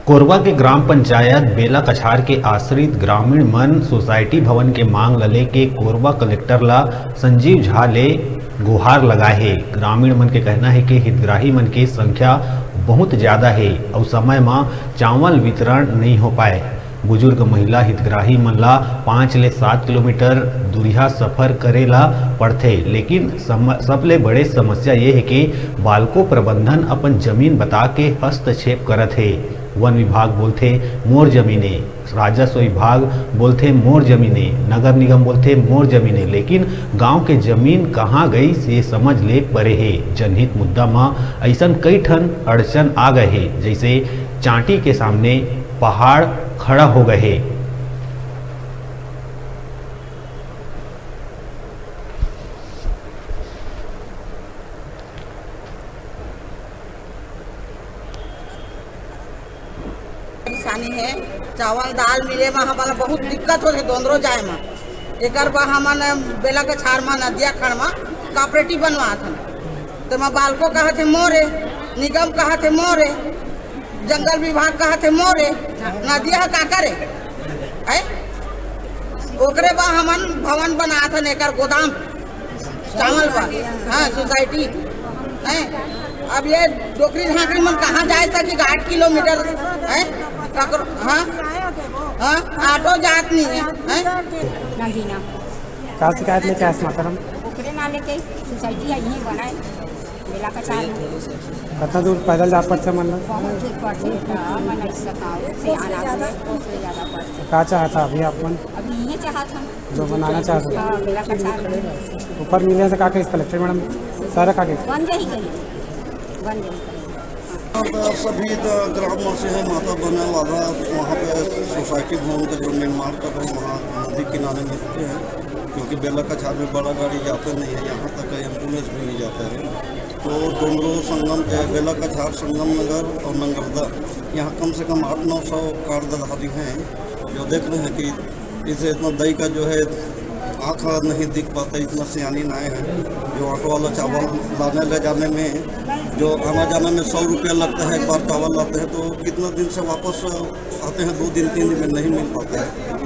कोरबा के ग्राम पंचायत बेला कछार के आश्रित ग्रामीण मन सोसाइटी भवन के मांग लले के कोरबा कलेक्टर ला संजीव झा ले गुहार लगाए है। ग्रामीण मन के कहना है कि हितग्राही मन की संख्या बहुत ज्यादा है और समय में चावल वितरण नहीं हो पाए। बुजुर्ग महिला हितग्राही मन ला 5 ले 7 किलोमीटर दूरिया सफर करेला पड़थे, लेकिन सबले बड़े समस्या ये है कि बालको प्रबंधन अपन जमीन बता के हस्तक्षेप करत है। वन विभाग बोलते मोर जमीने, राजस्व विभाग बोलते मोर जमीने, नगर निगम बोलते मोर जमीने, लेकिन गांव के जमीन कहाँ गई ये समझ ले परे है। जनहित मुद्दा में ऐसा कई ठन अड़चन आ गए है, जैसे चांटी के सामने पहाड़ खड़ा हो गए है। परेशानी है, चावल दाल मिले में हमारा बहुत दिक्कत होते दोनों जाए में। एक बार हमन बेला के छाड़ में नदिया खड़ में कॉपरेटिव बनवा था, तो मैं बालको कहा थे मोरे, निगम कहा थे मोरे, जंगल विभाग कहा थे मोरे, नदिया का करे है। ओकरे बा हमन भवन बना था एक गोदाम चावल बा, हाँ सोसाइटी है। अब ये डोकरी झांकरी मन कहाँ जाए सकी 8 किलोमीटर है। हाँ हाँ ऑटो जात नहीं है। का शिकायत लेके आए मातरम? ओकरे नाले के सोसाइटी है यहीं बनाए बेला कछार में। कितना दूर पैदल जा पड़ते मन? बहुत दूर पड़ते मैं नहीं सकाऊ से आना से ज़्यादा पड़ते। का चाहता अभी आप मन? अभी ये चाहत हम जो बनाना चाहते हाँ बेला कछार में ऊपर मिलने से का के कलेक्टर मैडम सारा का के बन जाही करी बन जाही सभी ग्रामों से है माता बने वाला वहाँ पे सोसाइटी भवन का जो निर्माण कर रहे हैं वहाँ नदी किनारे में रुके हैं, क्योंकि बेला कछार में बड़ा गाड़ी जाते नहीं है, यहाँ तक एम्बुलेंस भी नहीं जाता है। तो डोंगरो संगम बेला कछार संगम नगर और नंगरदा यहाँ कम से कम 800-900 कार्डधारी हैं जो देख रहे हैं कि इसे इतना दही का जो है आँख नहीं दिख पाता, इतना सियानी नाए हैं। जो ऑटो वाला चावल लाने ले जाने में जो आना जाने में 100 रुपया लगता है, एक बार चावल लाते हैं तो कितना दिन से वापस आते हैं, 2 दिन 3 दिन में नहीं मिल पाता है।